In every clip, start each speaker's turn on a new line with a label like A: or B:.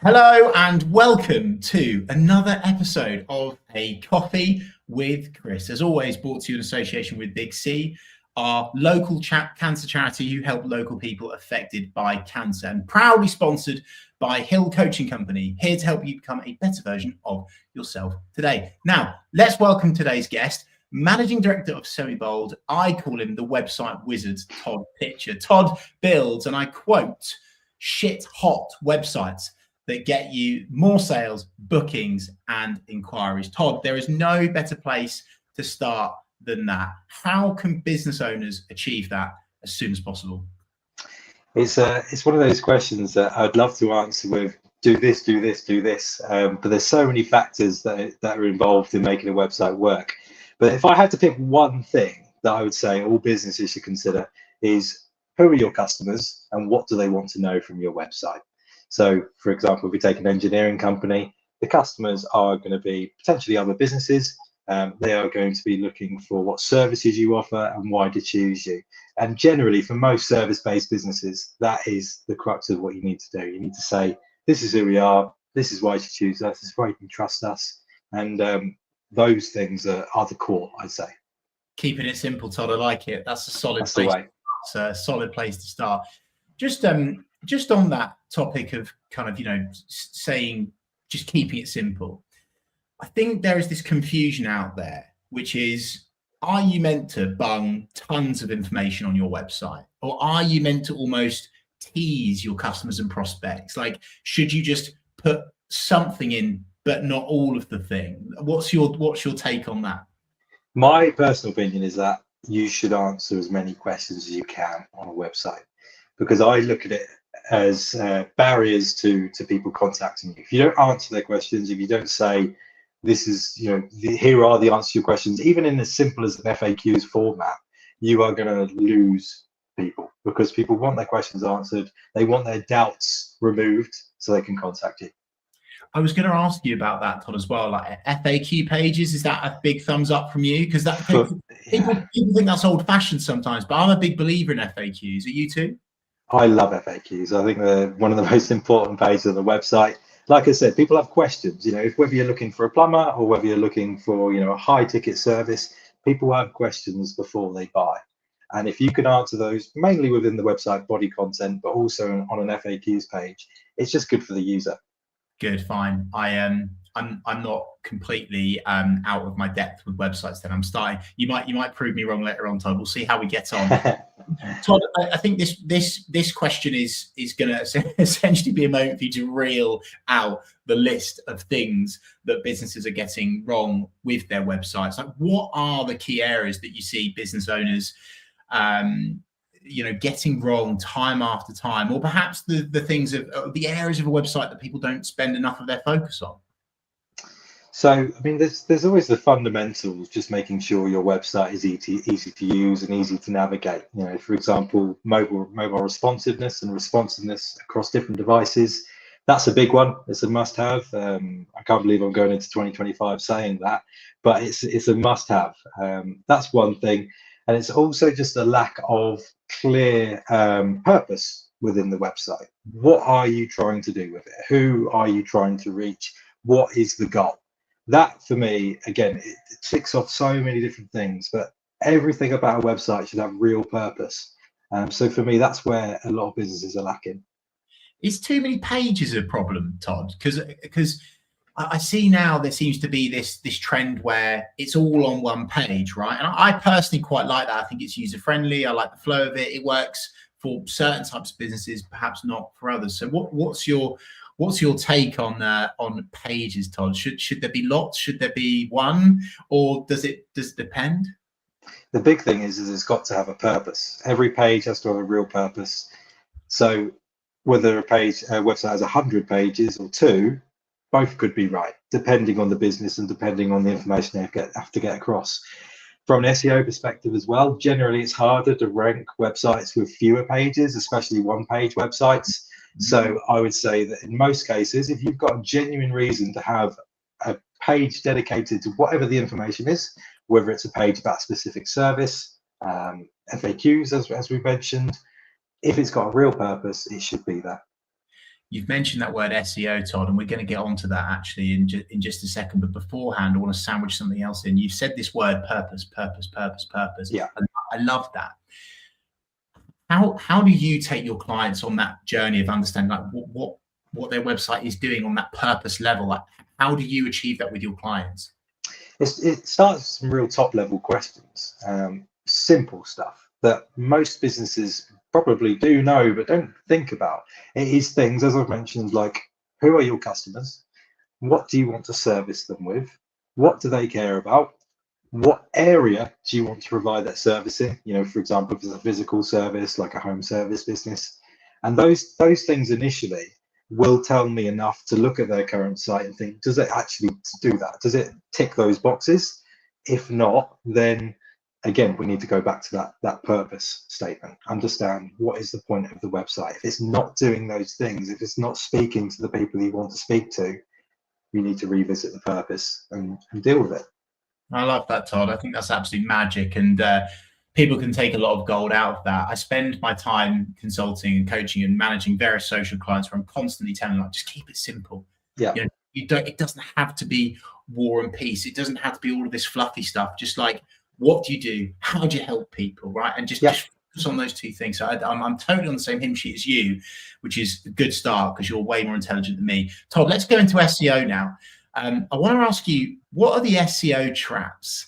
A: Hello and welcome to another episode of A Coffee with Chris. As always, brought to you in association with Big C, our local cancer charity who help local people affected by cancer, and proudly sponsored by Hill Coaching Company, here to help you become a better version of yourself today. Now, let's welcome today's guest, Managing Director of Semibold. I call him the website wizard, Todd Pitcher. Todd builds, and I quote, shit hot websites that get you more sales, bookings, and inquiries. Todd, there is no better place to start than that. How can business owners achieve that as soon as possible?
B: It's one of those questions that I'd love to answer with do this, do this, do this. But there's so many factors that are involved in making a website work. But if I had to pick one thing that I would say all businesses should consider is who are your customers and what do they want to know from your website? So, for example, if we take an engineering company, the customers are going to be potentially other businesses. They are going to be looking for what services you offer and why to choose you. And generally, for most service-based businesses, that is the crux of what you need to do. You need to say, this is who we are, this is why you should choose us, this is why you can trust us. And those things are the core, I'd say.
A: Keeping it simple, Todd, I like it. That's a solid
B: That's
A: place.
B: the way.
A: It's a solid place to start. Just on that topic of kind of, saying, just keeping it simple. I think there is this confusion out there, which is, are you meant to bung tons of information on your website? Or are you meant to almost tease your customers and prospects? Like, should you just put something in, but not all of the thing? What's your take on that?
B: My personal opinion is that you should answer as many questions as you can on a website, because I look at it as barriers to people contacting you. If you don't answer their questions, if you don't say, this is, here are the answers to your questions, even in as simple as an FAQs format, you are going to lose people, because people want their questions answered. They want their doubts removed so they can contact you.
A: I was going to ask you about that, Todd, as well. Like FAQ pages, is that a big thumbs up from you? Because that people think that's old fashioned sometimes, but I'm a big believer in FAQs. Are you too?
B: I love FAQs. I think they're one of the most important pages of the website. Like I said, people have questions, whether you're looking for a plumber or whether you're looking for, a high ticket service, people have questions before they buy. And if you can answer those mainly within the website body content, but also on an FAQs page, it's just good for the user.
A: Good, fine. I'm not completely out of my depth with websites. Then I'm starting. You might prove me wrong later on, Todd. We'll see how we get on. Todd, I think this question is going to essentially be a moment for you to reel out the list of things that businesses are getting wrong with their websites. Like, what are the key areas that you see business owners getting wrong time after time, or perhaps the things of the areas of a website that people don't spend enough of their focus on?
B: So, I mean, there's always the fundamentals, just making sure your website is easy to use and easy to navigate. For example, mobile responsiveness and responsiveness across different devices. That's a big one. It's a must-have. I can't believe I'm going into 2025 saying that, but it's a must-have. That's one thing. And it's also just a lack of clear purpose within the website. What are you trying to do with it? Who are you trying to reach? What is the goal? That, for me, again, it ticks off so many different things, but everything about a website should have real purpose. So for me, that's where a lot of businesses are lacking.
A: Is too many pages a problem, Todd? Because I see now there seems to be this trend where it's all on one page, right? And I personally quite like that. I think it's user friendly. I like the flow of it. It works for certain types of businesses, perhaps not for others. So what's your take on pages, Todd? Should there be lots? Should there be one? Or does it depend?
B: The big thing is it's got to have a purpose. Every page has to have a real purpose. So whether a website has 100 pages or 2, both could be right, depending on the business and depending on the information they have to get across. From an SEO perspective as well, generally it's harder to rank websites with fewer pages, especially one-page websites. So I would say that in most cases, if you've got a genuine reason to have a page dedicated to whatever the information is, whether it's a page about a specific service, FAQs, as we mentioned, if it's got a real purpose, it should be there.
A: You've mentioned that word SEO, Todd, and we're going to get onto that actually in just a second. But beforehand, I want to sandwich something else in. You've said this word purpose, purpose, purpose, purpose.
B: Yeah.
A: And I love that. How do you take your clients on that journey of understanding like what their website is doing on that purpose level? Like, how do you achieve that with your clients?
B: It starts with some real top level questions, simple stuff that most businesses probably do know but don't think about. It is things, as I've mentioned, like who are your customers? What do you want to service them with? What do they care about? What area do you want to provide that service in? You know, for example, if it's a physical service like a home service business, and those things initially will tell me enough to look at their current site and think, does it actually do that? Does it tick those boxes? If not, then again, we need to go back to that purpose statement. Understand what is the point of the website. If it's not doing those things, if it's not speaking to the people you want to speak to, you need to revisit the purpose and deal with it.
A: I love that, Todd. I think that's absolute magic, and people can take a lot of gold out of that. I spend my time consulting and coaching and managing various social clients where I'm constantly telling them, like, just keep it simple.
B: Yeah.
A: You know, it doesn't have to be war and peace. It doesn't have to be all of this fluffy stuff. Just like, what do you do? How do you help people? Right. And just focus on those two things. So I'm totally on the same hymn sheet as you, which is a good start because you're way more intelligent than me. Todd, let's go into SEO now. I want to ask you, what are the SEO traps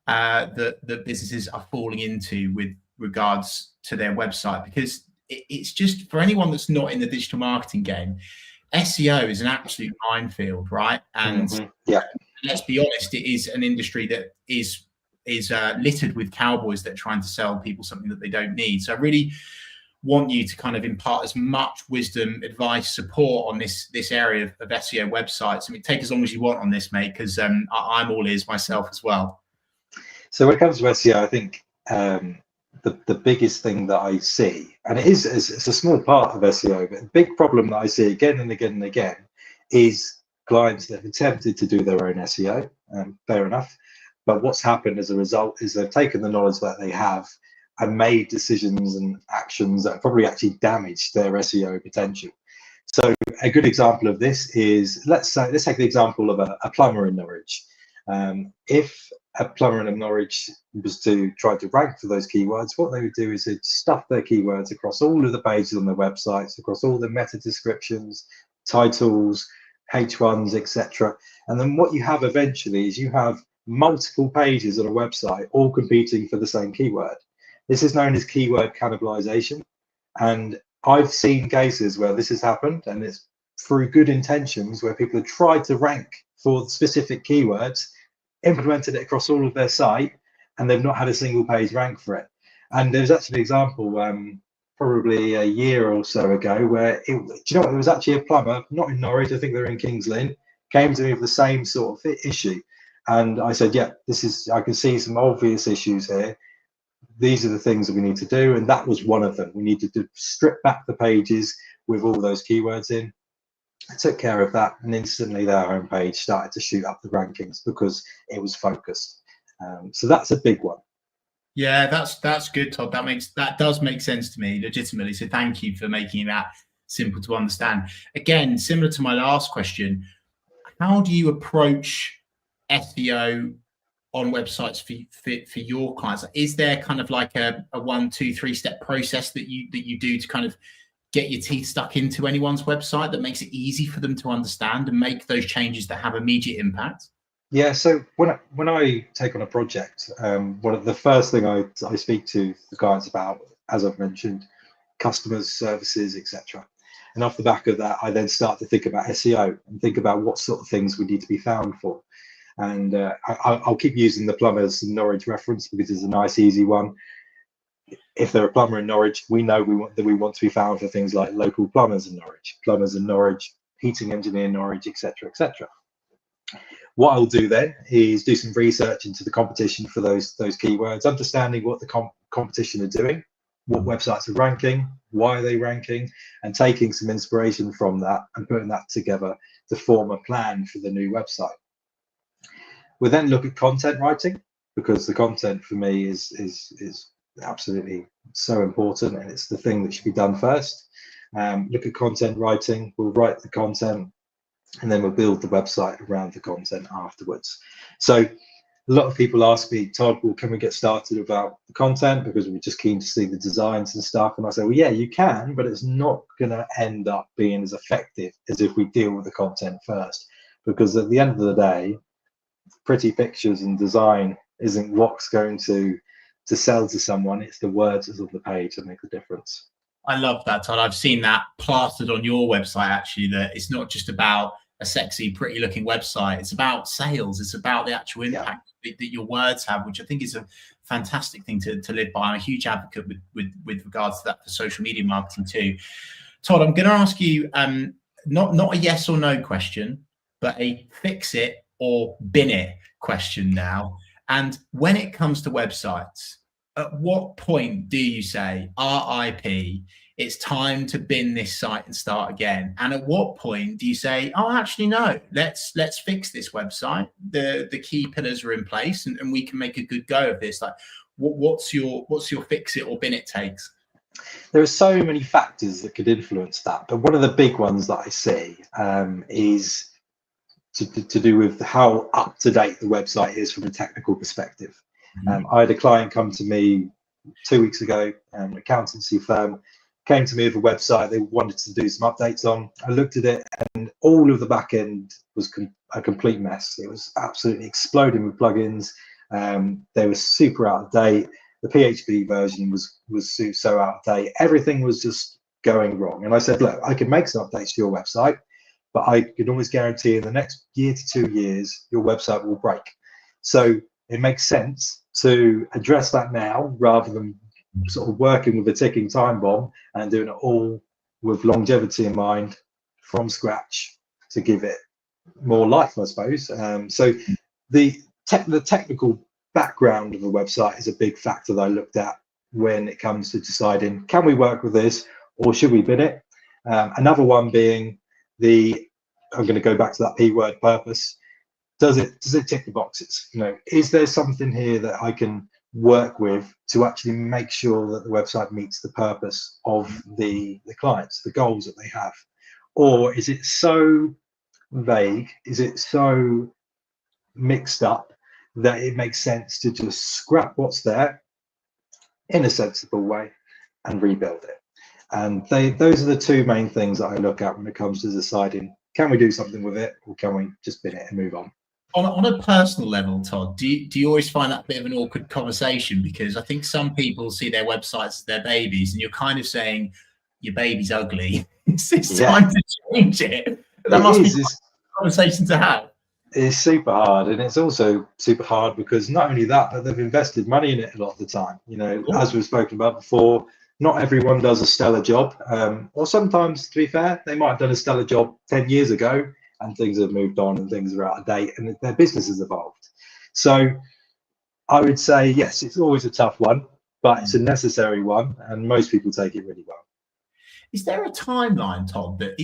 A: that businesses are falling into with regards to their website? Because it's just, for anyone that's not in the digital marketing game, SEO is an absolute minefield, right? And let's be honest, it is an industry that is littered with cowboys that are trying to sell people something that they don't need. So I really want you to kind of impart as much wisdom, advice, support on this area of SEO websites. I mean, take as long as you want on this, mate, because I'm all ears myself as well.
B: So when it comes to SEO, I think the biggest thing that I see, and it's a small part of SEO, but the big problem that I see again and again and again is clients that have attempted to do their own SEO. Fair enough. But what's happened as a result is they've taken the knowledge that they have and made decisions and actions that probably actually damaged their SEO potential. So a good example of this is, let's take the example of a plumber in Norwich. If a plumber in Norwich was to try to rank for those keywords, what they would do is they'd stuff their keywords across all of the pages on their websites, across all the meta descriptions, titles, H1s, etc. And then what you have eventually is you have multiple pages on a website all competing for the same keyword. This is known as keyword cannibalization. And I've seen cases where this has happened, and it's through good intentions where people have tried to rank for specific keywords, implemented it across all of their site, and they've not had a single page rank for it. And there's actually an example probably a year or so ago where do you know what, there was actually a plumber, not in Norwich, I think they're in Kings Lynn, came to me with the same sort of issue. And I said, yeah, I can see some obvious issues here. These are the things that we need to do. And that was one of them. We needed to strip back the pages with all those keywords in. I took care of that, and instantly their homepage started to shoot up the rankings because it was focused. So that's a big one.
A: Yeah, that's good, Todd. That does make sense to me legitimately. So thank you for making that simple to understand. Again, similar to my last question, how do you approach SEO on websites for your clients? Is there kind of like a 1, 2, 3 step process that you do to kind of get your teeth stuck into anyone's website that makes it easy for them to understand and make those changes that have immediate impact?
B: Yeah, so when I take on a project, one of the first thing I speak to the clients about, as I've mentioned, customers, services, etc. And off the back of that, I then start to think about SEO and think about what sort of things we need to be found for. And I'll keep using the plumbers in Norwich reference because it's a nice, easy one. If they're a plumber in Norwich, we know we want to be found for things like local plumbers in Norwich, heating engineer in Norwich, etc., etc. What I'll do then is do some research into the competition for those keywords, understanding what the competition are doing, what websites are ranking, why are they ranking, and taking some inspiration from that and putting that together to form a plan for the new website. We'll then look at content writing, because the content for me is absolutely so important, and it's the thing that should be done first. look at content writing. We'll write the content, and then we'll build the website around the content afterwards. So a lot of people ask me, Todd, well, can we get started about the content, because we're just keen to see the designs and stuff? And I say, well, yeah, you can, but it's not going to end up being as effective as if we deal with the content first, because at the end of the day, pretty pictures and design isn't what's going to sell to someone. It's the words that's on the page that make the difference.
A: I love that, Todd. I've seen that plastered on your website, actually, that it's not just about a sexy, pretty looking website. It's about sales. It's about the actual impact that your words have, which I think is a fantastic thing to live by. I'm a huge advocate with regards to that for social media marketing too. Todd, I'm going to ask you not a yes or no question, but a fix it or bin it question now. And when it comes to websites, at what point do you say RIP, it's time to bin this site and start again? And at what point do you say, oh, actually, no, let's fix this website. The key pillars are in place and we can make a good go of this. Like, what's your fix it or bin it takes?
B: There are so many factors that could influence that, but one of the big ones that I see is to do with how up to date the website is from a technical perspective. I had a client come to me 2 weeks ago, an accountancy firm came to me with a website they wanted to do some updates on. I looked at it and all of the back end was a complete mess. It was absolutely exploding with plugins. They were super out of date. The PHP version was so out of date. Everything was just going wrong. And I said, look, I can make some updates to your website, but I can almost guarantee in the next year to 2 years, your website will break. So it makes sense to address that now rather than sort of working with a ticking time bomb and doing it all with longevity in mind from scratch to give it more life, I suppose. So the technical background of the website is a big factor that I looked at when it comes to deciding, can we work with this or should we bid it? Another one being I'm going to go back to that P word, purpose. Does it tick the boxes? You know, is there something here that I can work with to actually make sure that the website meets the purpose of the clients, the goals that they have? Or is it so vague? Is it so mixed up that it makes sense to just scrap what's there in a sensible way and rebuild it? And those are the two main things that I look at when it comes to deciding, can we do something with it or can we just bin it and move on?
A: On a personal level, Todd, do you always find that a bit of an awkward conversation? Because I think some people see their websites as their babies, and you're kind of saying your baby's ugly. It's time to change it. That must be a conversation to have.
B: It's super hard, and it's also super hard because not only that, but they've invested money in it a lot of the time. You know, as we've spoken about before, not everyone does a stellar job, or sometimes, to be fair, they might have done a stellar job 10 years ago and things have moved on and things are out of date and their business has evolved. So I would say, yes, it's always a tough one, but it's a necessary one and most people take it really well.
A: Is there a timeline, Todd, that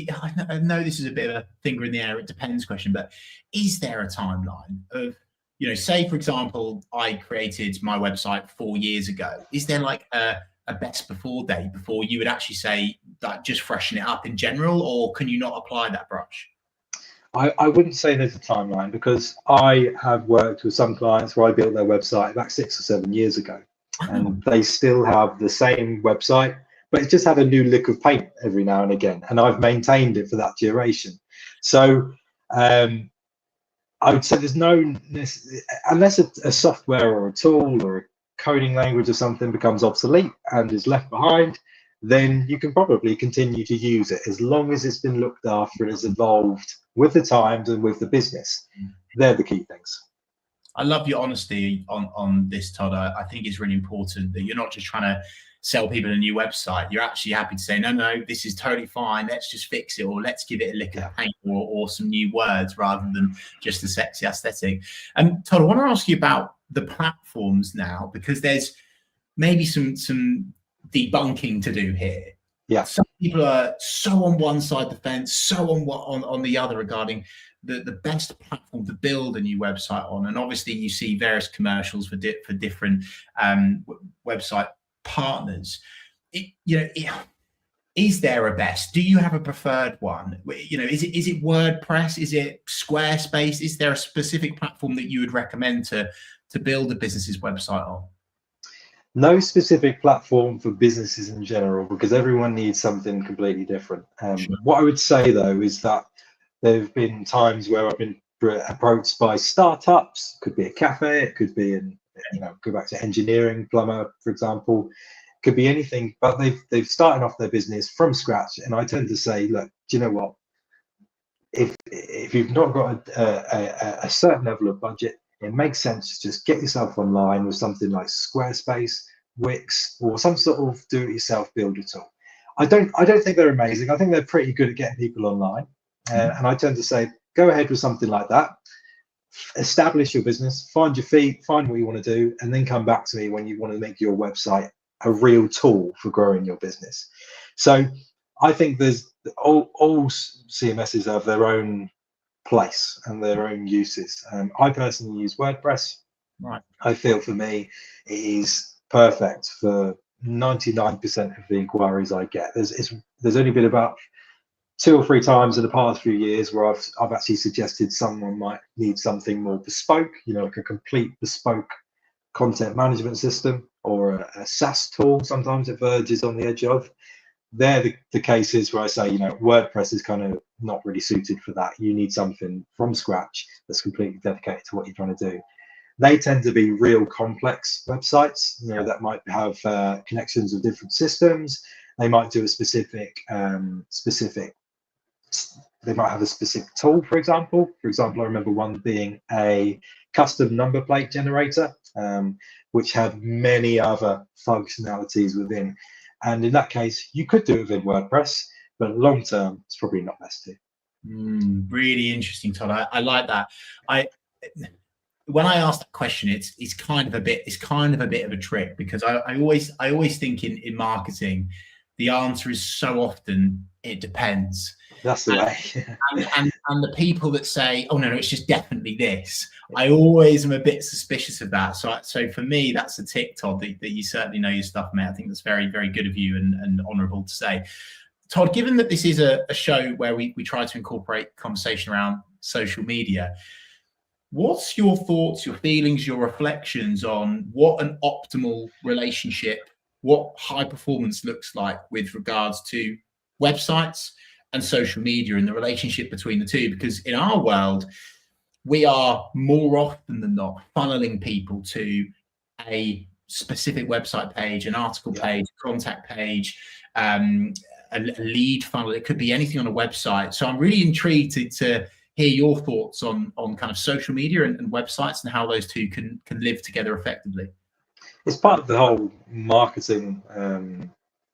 A: I know this is a bit of a finger in the air, it depends question, but is there a timeline of, you know, say, for example, I created my website 4 years ago. Is there like a best before date before you would actually say that just freshen it up in general, or can you not apply that brush?
B: I wouldn't say there's a timeline because I have worked with some clients where I built their website about 6 or 7 years ago and they still have the same website, but it just had a new lick of paint every now and again. And I've maintained it for that duration. So I would say there's no, unless a software or a tool or a coding language or something becomes obsolete and is left behind, then you can probably continue to use it as long as it's been looked after and has evolved with the times and with the business. They're the key things.
A: I love your honesty on this, Todd. I think it's really important that you're not just trying to sell people a new website. You're actually happy to say, no, this is totally fine. Let's just fix it, or let's give it a lick of paint or some new words rather than just the sexy aesthetic. And Todd, I want to ask you about the platforms now, because there's maybe some debunking to do here.
B: Yeah.
A: Some people are so on one side of the fence, so on the other regarding the best platform to build a new website on. And obviously you see various commercials for different website partners. is there a best? Do you have a preferred one? You know, is it WordPress? Is it Squarespace? Is there a specific platform that you would recommend to build a business's website on?
B: No specific platform for businesses in general, because everyone needs something completely different.
A: Sure.
B: What I would say though is that there have been times where I've been approached by startups. Could be a cafe, it could be go back to engineering, plumber, for example. Could be anything, but they've started off their business from scratch, and I tend to say, look, do you know what? If you've not got a certain level of budget, it makes sense to just get yourself online with something like Squarespace, Wix, or some sort of do-it-yourself builder tool. I don't think they're amazing. I think they're pretty good at getting people online, and I tend to say, go ahead with something like that. Establish your business, find your feet, find what you want to do, and then come back to me when you want to make your website a real tool for growing your business. So I think there's all CMSs have their own place and their own uses. I personally use WordPress.
A: Right.
B: I feel for me it is perfect for 99% of the inquiries I get. There's only been about 2 or 3 times in the past few years where I've actually suggested someone might need something more bespoke, like a complete bespoke content management system or a SaaS tool. Sometimes it verges on the edge of. They're the cases where I say, WordPress is kind of not really suited for that. You need something from scratch that's completely dedicated to what you're trying to do. They tend to be real complex websites, that might have connections of different systems. They might do a specific, they might have a specific tool, for example. For example, I remember one being a custom number plate generator, which had many other functionalities within. And in that case, you could do it within WordPress, but long term, it's probably not best to.
A: Really interesting, Todd. I like that. When I ask that question, it's kind of a bit of a trick, because I always think in marketing, the answer is so often it depends.
B: That's the way.
A: and the people that say, oh no, it's just definitely this, I always am a bit suspicious of that. So for me, that's a tick, Todd, that you certainly know your stuff, mate. I think that's very, very good of you and honourable to say. Todd, given that this is a show where we try to incorporate conversation around social media, what's your thoughts, your feelings, your reflections on what an optimal relationship, what high performance looks like with regards to websites and social media and the relationship between the two? Because in our world, we are more often than not funneling people to a specific website page, an article page, contact page, a lead funnel. It could be anything on a website. So I'm really intrigued to hear your thoughts on kind of social media and websites and how those two can live together effectively.
B: It's part of the whole marketing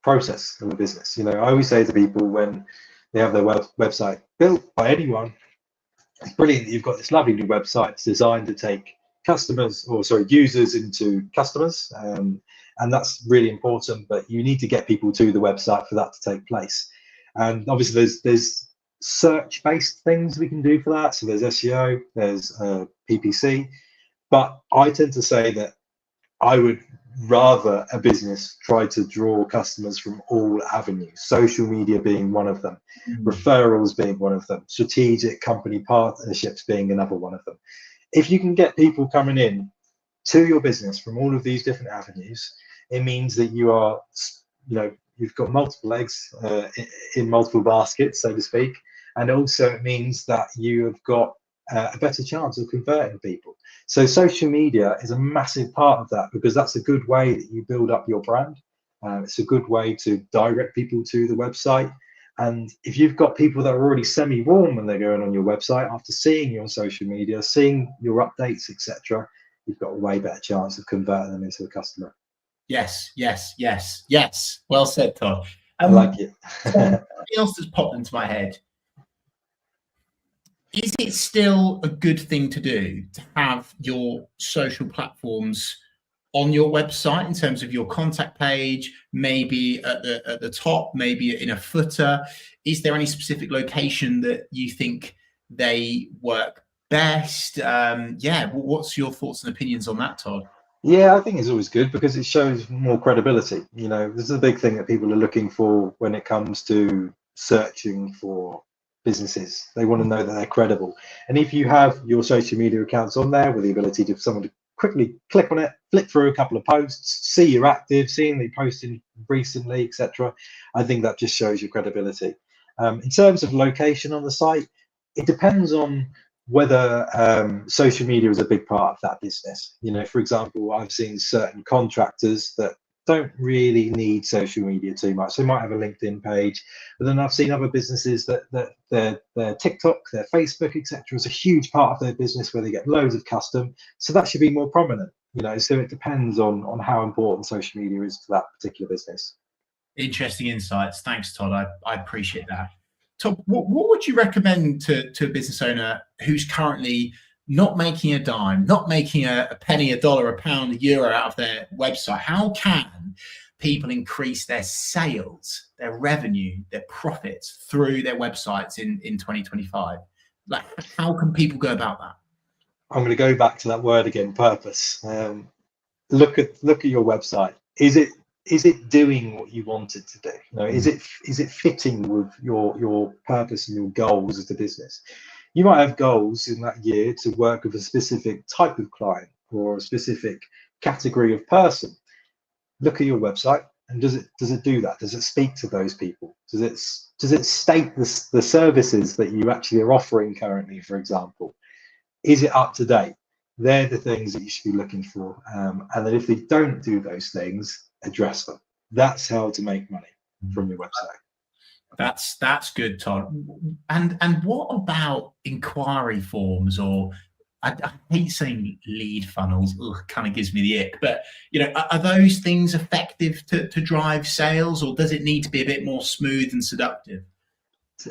B: process of a business. I always say to people when they have their website built by anyone, it's brilliant that you've got this lovely new website. It's designed to take users into customers, and that's really important. But you need to get people to the website for that to take place. And obviously, there's search-based things we can do for that. So there's SEO, there's PPC. But I tend to say that I would rather a business try to draw customers from all avenues, social media being one of them, referrals being one of them, strategic company partnerships being another one of them. If you can get people coming in to your business from all of these different avenues, it means that you are, you've got multiple eggs in multiple baskets, so to speak. And also it means that you have got a better chance of converting people. So social media is a massive part of that, because that's a good way that you build up your brand. It's a good way to direct people to the website. And if you've got people that are already semi-warm when they're going on your website after seeing you on social media, seeing your updates, etc., you've got a way better chance of converting them into a customer.
A: Yes. Well said, Todd.
B: I like it.
A: Something else that's popped into my head. Is it still a good thing to do to have your social platforms on your website in terms of your contact page, maybe at the top, maybe in a footer? Is there any specific location that you think they work best? What's your thoughts and opinions on that, Todd?
B: Yeah, I think it's always good because it shows more credibility. This is a big thing that people are looking for when it comes to searching for businesses. They want to know that they're credible. And if you have your social media accounts on there with the ability to someone to quickly click on it, flick through a couple of posts, see you're active, seeing that you're posting recently, etc., I think that just shows your credibility. In terms of location on the site, it depends on whether social media is a big part of that business. For example, I've seen certain contractors that don't really need social media too much. They might have a LinkedIn page, but then I've seen other businesses that their TikTok, their Facebook, etc., is a huge part of their business where they get loads of custom. So that should be more prominent. So it depends on how important social media is to that particular business.
A: Interesting insights. Thanks, Todd. I appreciate that. Todd, what would you recommend to a business owner who's currently not making a dime, not making a penny, a dollar, a pound, a euro out of their website? How can people increase their sales, their revenue, their profits through their websites in 2025? Like, how can people go about that?
B: I'm going to go back to that word again, purpose. Look at your website. Is it doing what you want it to do? Is it fitting with your purpose and your goals as a business? You might have goals in that year to work with a specific type of client or a specific category of person. Look at your website, and does it do that? Does it speak to those people? Does it state the services that you actually are offering currently, for example? Is it up to date? They're the things that you should be looking for. And then if they don't do those things, address them. That's how to make money from your website.
A: That's good, Todd. And what about inquiry forms, or I hate saying lead funnels, kind of gives me the ick, but are those things effective to drive sales, or does it need to be a bit more smooth and seductive?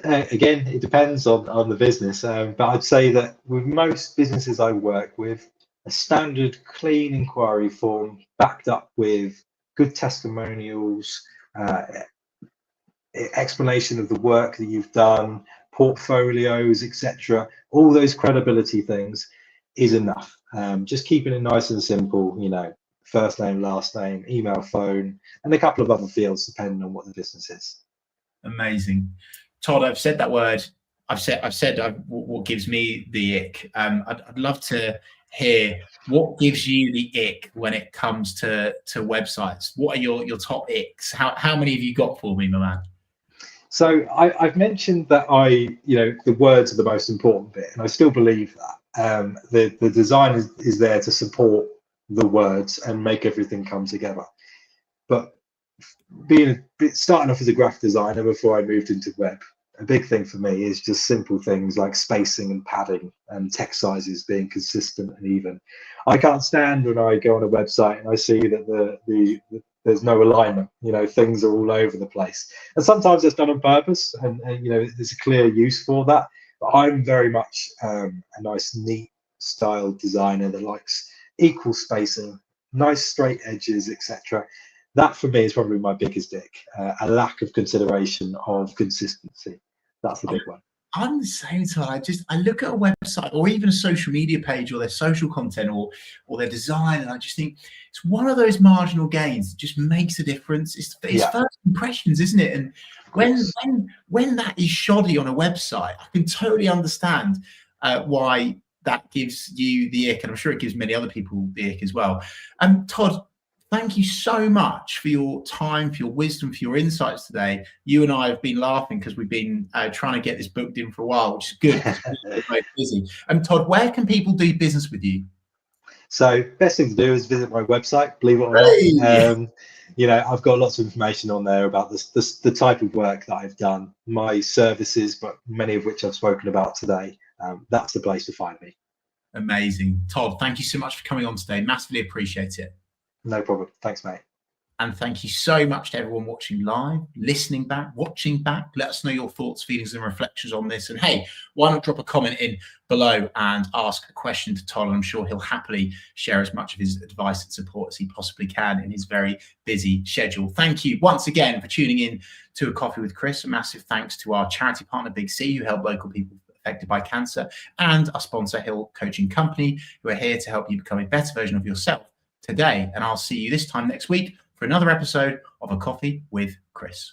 B: Again, it depends on the business, but I'd say that with most businesses I work with, a standard clean inquiry form backed up with good testimonials, explanation of the work that you've done, portfolios, etc., all those credibility things is enough. Just keeping it nice and simple, first name, last name, email, phone, and a couple of other fields depending on what the business is.
A: Amazing. Todd, I've said that word. I've said what gives me the ick. I'd love to hear what gives you the ick when it comes to websites. What are your top icks? How many have you got for me, my man?
B: So I've mentioned that the words are the most important bit, and I still believe that. The design is there to support the words and make everything come together. But starting off as a graphic designer before I moved into web, a big thing for me is just simple things like spacing and padding and text sizes being consistent and even. I can't stand when I go on a website and I see that there's no alignment. Things are all over the place, and sometimes it's done on purpose, and there's a clear use for that. But I'm very much a nice, neat style designer that likes equal spacing, nice straight edges, etc. That for me is probably my biggest ick, a lack of consideration of consistency. That's the big one.
A: I'm the same, Todd. I look at a website or even a social media page or their social content or their design, and I just think it's one of those marginal gains that just makes a difference. It's first impressions, isn't it? And when that is shoddy on a website, I can totally understand why that gives you the ick, and I'm sure it gives many other people the ick as well. Todd, thank you so much for your time, for your wisdom, for your insights today. You and I have been laughing because we've been trying to get this booked in for a while, which is good. We're very busy. Todd, where can people do business with you?
B: So best thing to do is visit my website, believe it or not. I've got lots of information on there about the type of work that I've done, my services, but many of which I've spoken about today. That's the place to find me.
A: Amazing. Todd, thank you so much for coming on today. Massively appreciate it.
B: No problem. Thanks, mate.
A: And thank you so much to everyone watching live, listening back, watching back. Let us know your thoughts, feelings, and reflections on this. And hey, why not drop a comment in below and ask a question to Todd? I'm sure he'll happily share as much of his advice and support as he possibly can in his very busy schedule. Thank you once again for tuning in to A Coffee with Chris. A massive thanks to our charity partner, Big C, who help local people affected by cancer, and our sponsor, Hill Coaching Company, who are here to help you become a better version of yourself today. And I'll see you this time next week for another episode of A Coffee with Chris.